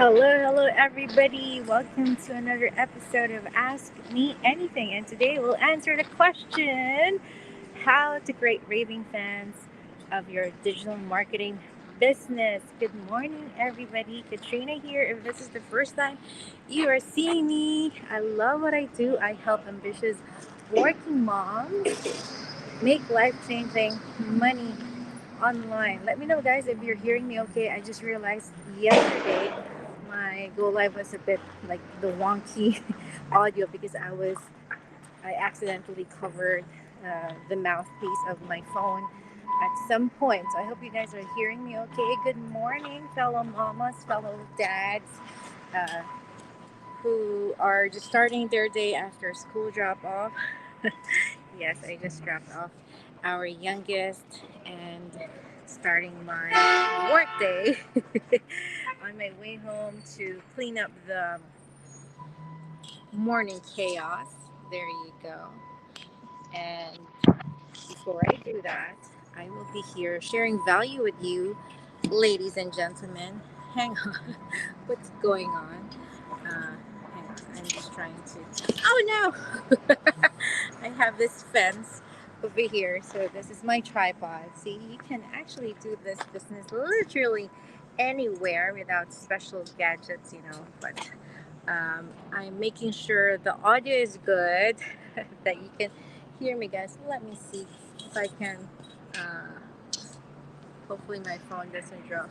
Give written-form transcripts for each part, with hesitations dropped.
Hello, everybody. Welcome to another episode of Ask Me Anything. And today we'll answer the question how to create raving fans of your digital marketing business. Good morning, everybody. Katrina here. If this is the first time you are seeing me, I love what I do. I help ambitious working moms make life changing money online. Let me know, guys, if you're hearing me okay. I just realized yesterday my go live was a bit like the wonky audio because I accidentally covered the mouthpiece of my phone at some point. So I hope you guys are hearing me okay. Good morning, fellow mamas, fellow dads. Uh, who are just starting their day after school drop off. Yes, I just dropped off our youngest and starting my work day on my way home to clean up the morning chaos. There you go. And before I do that, I will be here sharing value with you, ladies and gentlemen. Hang on. What's going on? Hang on. I'm just trying to. Oh no! I have this fence over here. So, this is my tripod. See, you can actually do this business literally anywhere without special gadgets, But I'm making sure the audio is good, that you can hear me, guys. Let me see if I can. Uh, Hopefully, my phone doesn't drop.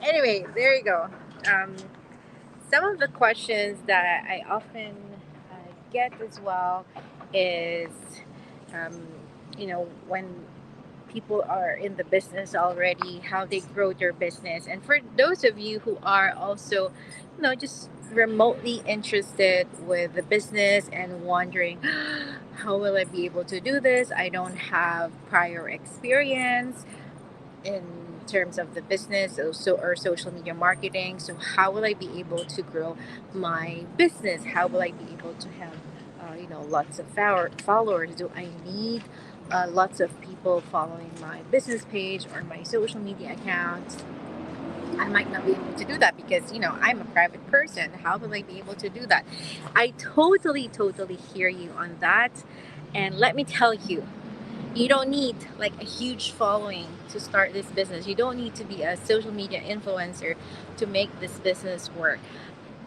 Anyway, there you go. Um, some of the questions that I often get as well is, um, when people are in the business already, how they grow their business. And for those of you who are also, just remotely interested with the business and wondering, how will I be able to do this? I don't have prior experience in terms of the business or social media marketing. So how will I be able to grow my business? How will I be able to have lots of followers? Do I need lots of people following my business page or my social media accounts? I might not be able to do that because I'm a private person. How will I be able to do that? I totally hear you on that. And let me tell you, you don't need like a huge following to start this business. You don't need to be a social media influencer to make this business work.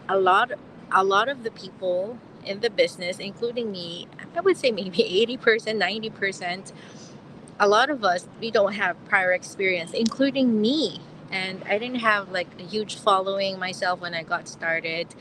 A lot a lot of the people in the business, including me, I would say maybe 80%, 90%, a lot of us, we don't have prior experience, including me. And I didn't have like a huge following myself when I got started,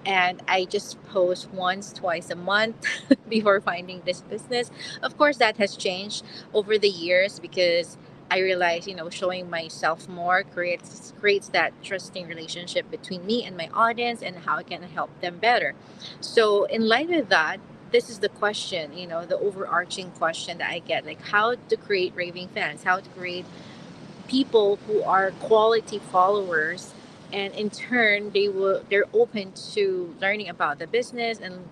and I just post once, twice a month before finding this business. Of course, that has changed over the years because I realized, showing myself more creates that trusting relationship between me and my audience and how I can help them better. So, in light of that, this is the question, the overarching question that I get, like how to create raving fans, how to create people who are quality followers, and in turn they're open to learning about the business, and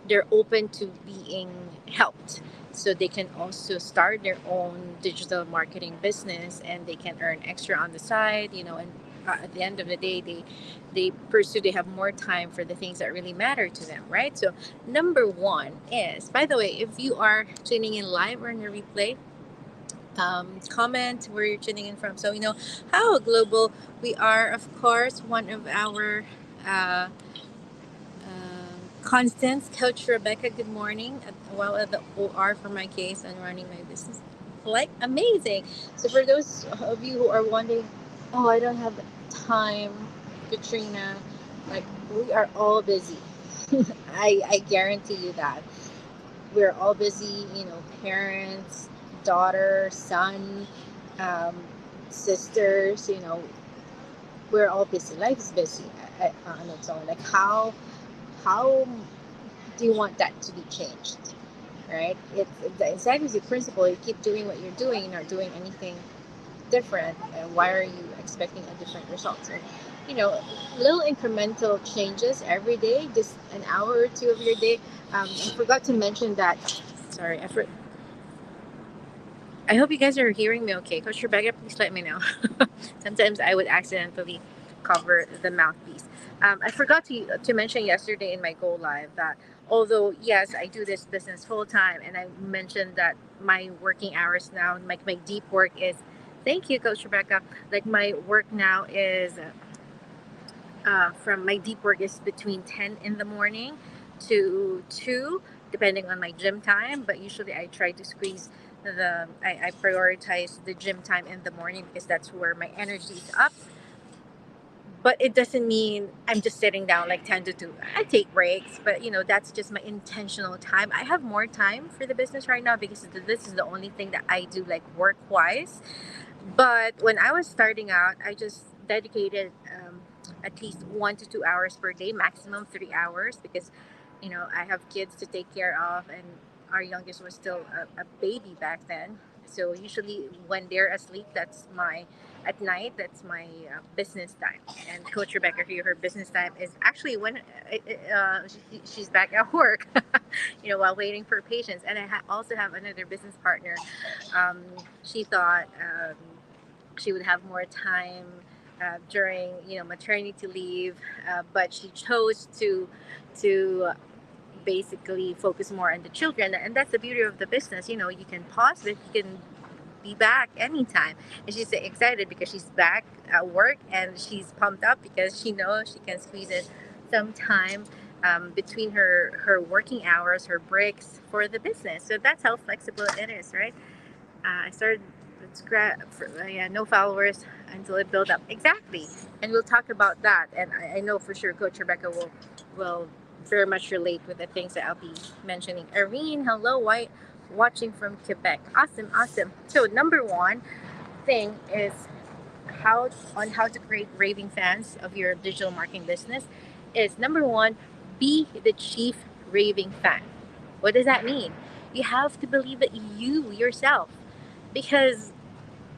they're open to being helped, so they can also start their own digital marketing business and they can earn extra on the side, and at the end of the day they have more time for the things that really matter to them, right? So number one is, by the way, if you are tuning in live or in a replay, comment where you're tuning in from so we know how global we are. Of course, one of our uh, constants, Coach Rebecca, good morning. Well, at the OR for my case and running my business. Like, amazing. So, for those of you who are wondering, oh, I don't have time, Katrina, like, we are all busy. I guarantee you that we're all busy, parents, daughter, son, um, sisters, we're all busy. Life is busy on its own. Like, how do you want that to be changed, right? It's the insanity principle. You keep doing what you're doing, you're not doing anything different, and why are you expecting a different result? So, little incremental changes every day, just an hour or two of your day. I forgot to mention that. Sorry, I hope you guys are hearing me okay. Coach Rebecca, please let me know. Sometimes I would accidentally cover the mouthpiece. I forgot to mention yesterday in my Go Live that although, yes, I do this business full time, and I mentioned that my working hours now, my deep work is, thank you, Coach Rebecca. Like my work now is from my deep work is between 10 in the morning to 2, depending on my gym time. But usually I try to squeeze I prioritize the gym time in the morning because that's where my energy is up. But it doesn't mean I'm just sitting down like 10 to 2. I take breaks, but that's just my intentional time. I have more time for the business right now because this is the only thing that I do like work wise. But when I was starting out, I just dedicated at least 1 to 2 hours per day, maximum 3 hours, because I have kids to take care of, and our youngest was still a baby back then. So usually when they're asleep, that's my at night. That's my business time. And Coach Rebecca here, her business time is actually when she's back at work, while waiting for patients. And I also have another business partner. She thought she would have more time during maternity leave, but she chose to basically focus more on the children, and that's the beauty of the business. You can pause it, you can be back anytime. And she's excited because she's back at work, and she's pumped up because she knows she can squeeze in some time between her working hours, her breaks for the business. So that's how flexible it is, right? I started with yeah, no followers until it built up. Exactly. And we'll talk about that. And I know for sure Coach Rebecca will very much relate with the things that I'll be mentioning. Irene, hello, white, watching from Quebec. Awesome, awesome. So number one thing is how to create raving fans of your digital marketing business is number one, be the chief raving fan. What does that mean? You have to believe it you yourself, because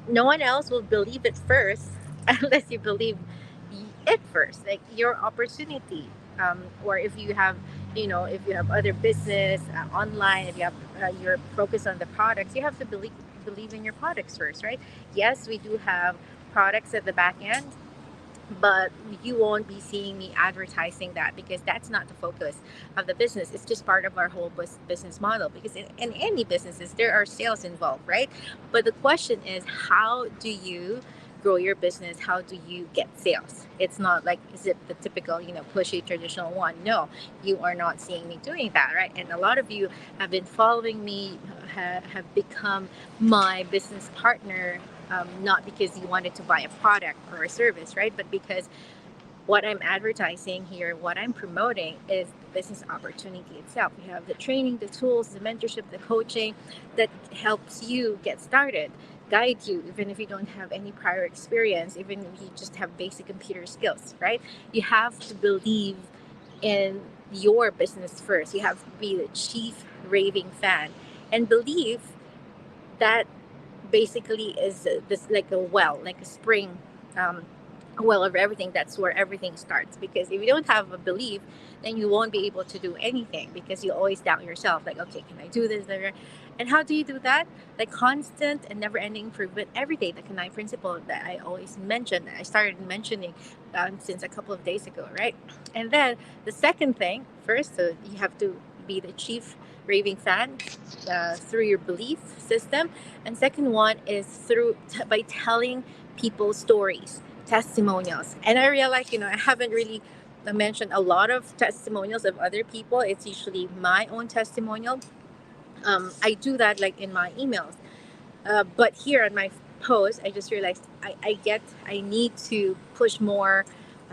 no one else will believe it first unless you believe it first, like your opportunity. Or if you have other business online, if you have your focus on the products, you have to believe in your products first, right? Yes, we do have products at the back end, but you won't be seeing me advertising that because that's not the focus of the business. It's just part of our whole business model, because in any businesses there are sales involved, right? But the question is, how do you grow your business? How do you get sales? It's not like, is it the typical pushy traditional one? No, you are not seeing me doing that, right? And a lot of you have been following me, have become my business partner, not because you wanted to buy a product or a service, right? But because what I'm advertising here, what I'm promoting is the business opportunity itself. We have the training, the tools, the mentorship, the coaching that helps you get started, guide you, even if you don't have any prior experience, even if you just have basic computer skills, right? You have to believe in your business first. You have to be the chief raving fan and believe that basically is this like a well, like a spring, um, well of everything. That's where everything starts, because if you don't have a belief, then you won't be able to do anything, because you always doubt yourself, like, okay, can I do this? And how do you do that? Like constant and never ending improvement every day, the Kanai principle that I always mention, that I started mentioning since a couple of days ago, right? And then the second thing, first, so you have to be the chief raving fan through your belief system. And second one is by telling people stories, testimonials. And I realize, I haven't really mentioned a lot of testimonials of other people. It's usually my own testimonial. I do that like in my emails. But here on my post, I just realized I need to push more.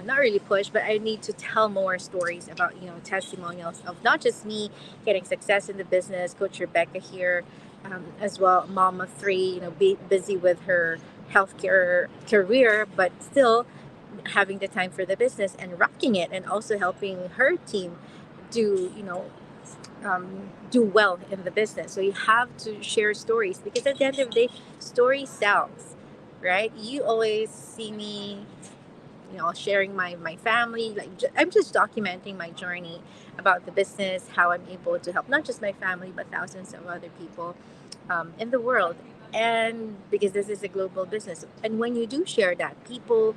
Not really push, but I need to tell more stories about testimonials of not just me getting success in the business. Coach Rebecca here, as well, mom of three, be busy with her healthcare career, but still having the time for the business and rocking it, and also helping her team do do well in the business. So you have to share stories, because at the end of the day, story sells, right? You always see me, sharing my family. Like I'm just documenting my journey about the business, how I'm able to help not just my family but thousands of other people in the world. And because this is a global business, and when you do share that, people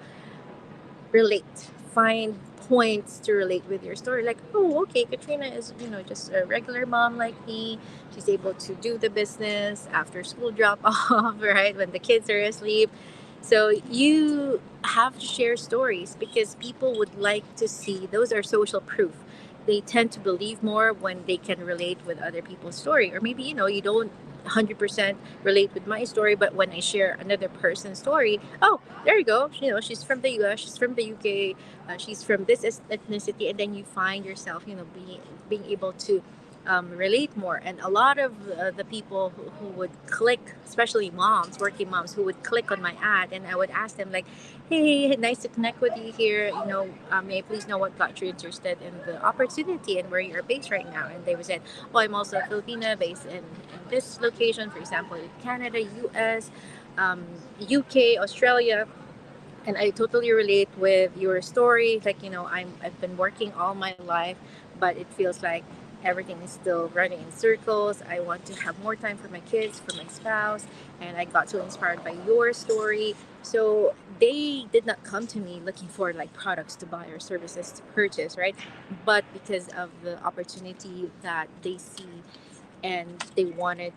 relate, find points to relate with your story. Like, oh, okay, Katrina is, just a regular mom like me. She's able to do the business after school drop off, right? When the kids are asleep. So you have to share stories because people would like to see those are social proof. They tend to believe more when they can relate with other people's story. Or maybe, you don't 100% relate with my story, but when I share another person's story, oh, there you go. She's from the US, she's from the UK, she's from this ethnicity, and then you find yourself, being able to relate more. And a lot of the people who would click, especially moms, working moms, who would click on my ad, and I would ask them like, "Hey, nice to connect with you here. May I please know what got you interested in the opportunity and where you're based right now?" And they would say, "Oh, I'm also a Filipina based in this location, for example, Canada, US, UK, Australia." And I totally relate with your story. Like, I've been working all my life, but it feels like everything is still running in circles. I want to have more time for my kids, for my spouse, and I got so inspired by your story. So they did not come to me looking for like products to buy or services to purchase, right? But because of the opportunity that they see, and they wanted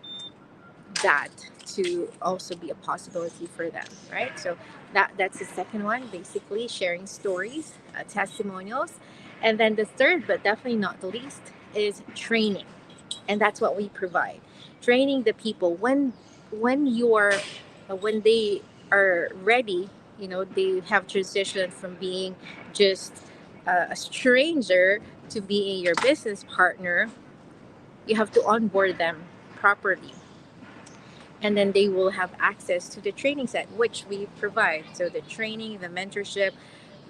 that to also be a possibility for them, right? So that's the second one, basically sharing stories, testimonials. And then the third, but definitely not the least, is training. And that's what we provide. Training the people when you're when they are ready, they have transitioned from being just a stranger to being your business partner. You have to onboard them properly, and then they will have access to the training set which we provide. So the training, the mentorship,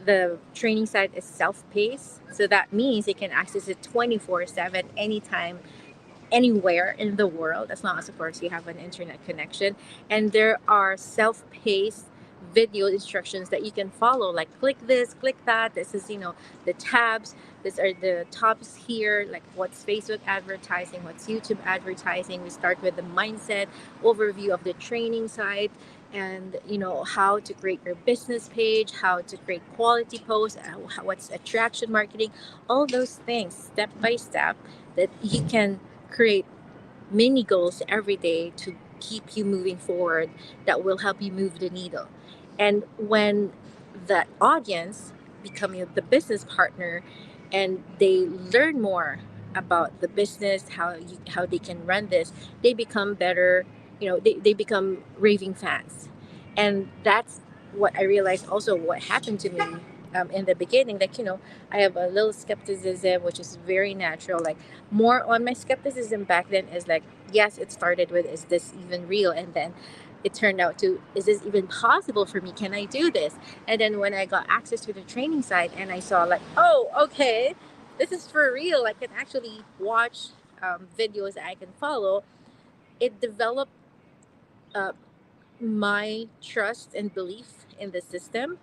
the training site is self-paced, so that means they can access it 24/7 anytime, anywhere in the world, as long as of course you have an internet connection. And there are self-paced video instructions that you can follow, like click this, click that. This is, the tabs. These are the tabs here, like what's Facebook advertising, what's YouTube advertising. We start with the mindset overview of the training site, and how to create your business page, how to create quality posts, what's attraction marketing, all those things step by step that you can create mini goals every day to keep you moving forward, that will help you move the needle. And when that audience becoming the business partner, and they learn more about the business, how they can run this, they become better. They become raving fans. And that's what I realized also what happened to me in the beginning. Like, I have a little skepticism, which is very natural. Like, more on my skepticism back then is like, yes, it started with, is this even real? And then it turned out to, is this even possible for me? Can I do this? And then when I got access to the training site and I saw like, oh, okay, this is for real. I can actually watch videos that I can follow. It developed uh, my trust and belief in the system,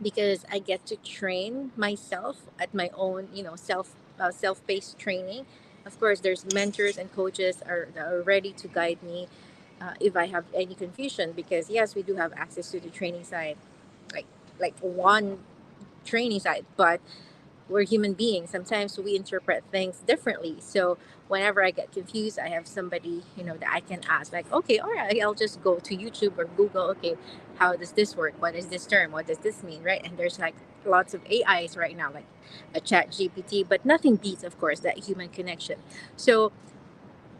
because I get to train myself at my own, self-paced training. Of course, there's mentors and coaches that are ready to guide me if I have any confusion. Because yes, we do have access to the training side, like one training side, but we're human beings. Sometimes we interpret things differently. So whenever I get confused, I have somebody, that I can ask. Like, okay, all right, I'll just go to YouTube or Google. Okay, how does this work? What is this term? What does this mean? Right? And there's like lots of AIs right now, like a Chat GPT, but nothing beats, of course, that human connection. So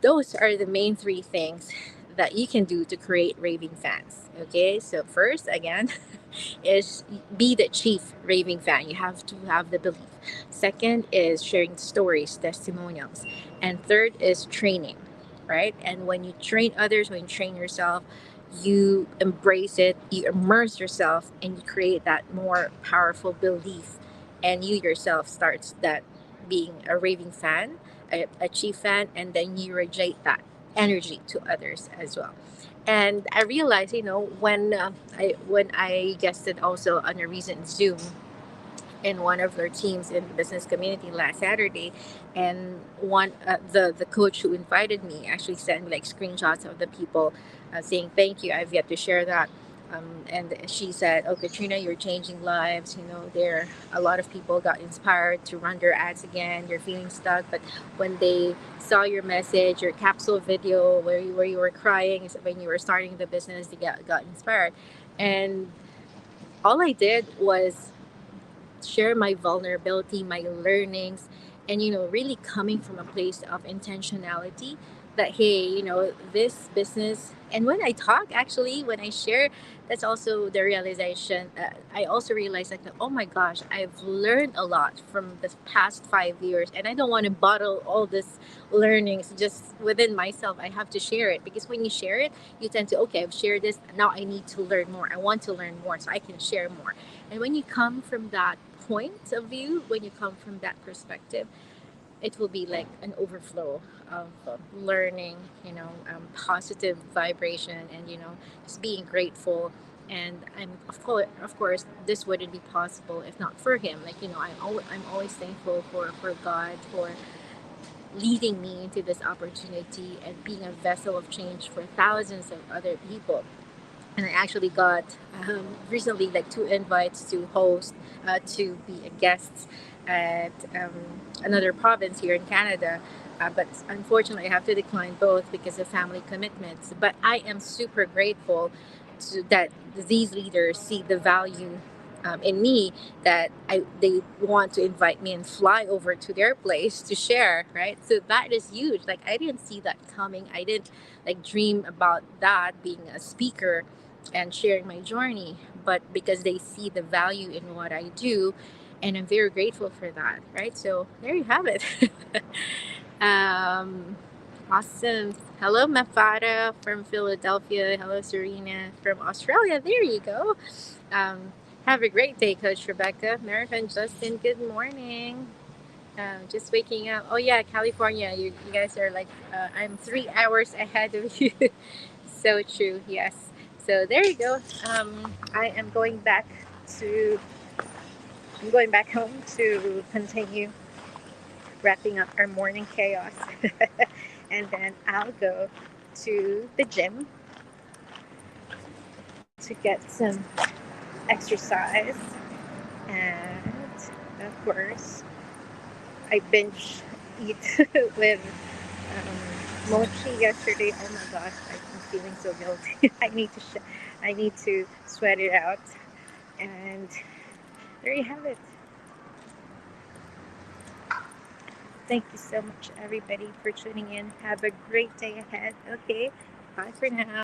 those are the main three things that you can do to create raving fans. Okay, so first, again, is be the chief raving fan. You have to have the belief. Second is sharing stories, testimonials. And third is training, right? And when you train others, when you train yourself, you embrace it, you immerse yourself, and you create that more powerful belief. And you yourself starts that being a raving fan, a chief fan, and then you radiate that energy to others as well. And I realized, when I guested also on a recent Zoom in one of their teams in the business community last Saturday, and the coach who invited me actually sent me like screenshots of the people saying thank you. I've yet to share that. And she said, "Oh, Katrina, you're changing lives. There a lot of people got inspired to run their ads again. You're feeling stuck, but when they saw your message, your capsule video where you were crying is when you were starting the business, they got inspired." And all I did was share my vulnerability, my learnings, and really coming from a place of intentionality that hey, this business. And when I talk, actually, when I share, that's also the realization. I also realized like, oh my gosh, I've learned a lot from the past 5 years, and I don't want to bottle all this learnings just within myself. I have to share it because when you share it, you tend to okay, I've shared this. Now I need to learn more. I want to learn more so I can share more. And when you come from that point of view, when you come from that perspective, it will be like an overflow of learning, positive vibration, and just being grateful. And of course, this wouldn't be possible if not for him. Like I'm always thankful for God for leading me into this opportunity and being a vessel of change for thousands of other people. And I actually got recently like two invites to host, to be a guest at another province here in Canada. But unfortunately, I have to decline both because of family commitments. But I am super grateful that these leaders see the value in me, that they want to invite me and fly over to their place to share, right? So that is huge. Like I didn't see that coming. I didn't like dream about that being a speaker and sharing my journey, but because they see the value in what I do, and I'm very grateful for that, right? So there you have it. um, awesome. Hello, Mafara from Philadelphia. Hello, Serena from Australia. There you go. Um, have a great day, Coach Rebecca. American Justin, good morning. Just waking up. Oh yeah, California. You guys are like I'm 3 hours ahead of you. So true. Yes. So there you go. I am going back to. I'm going back home to continue wrapping up our morning chaos, and then I'll go to the gym to get some exercise, and of course I binge eat with mochi yesterday. Oh my gosh, I'm feeling so guilty. I need to sweat it out. And there you have it. Thank you so much, everybody, for tuning in. Have a great day ahead. Okay, bye for now.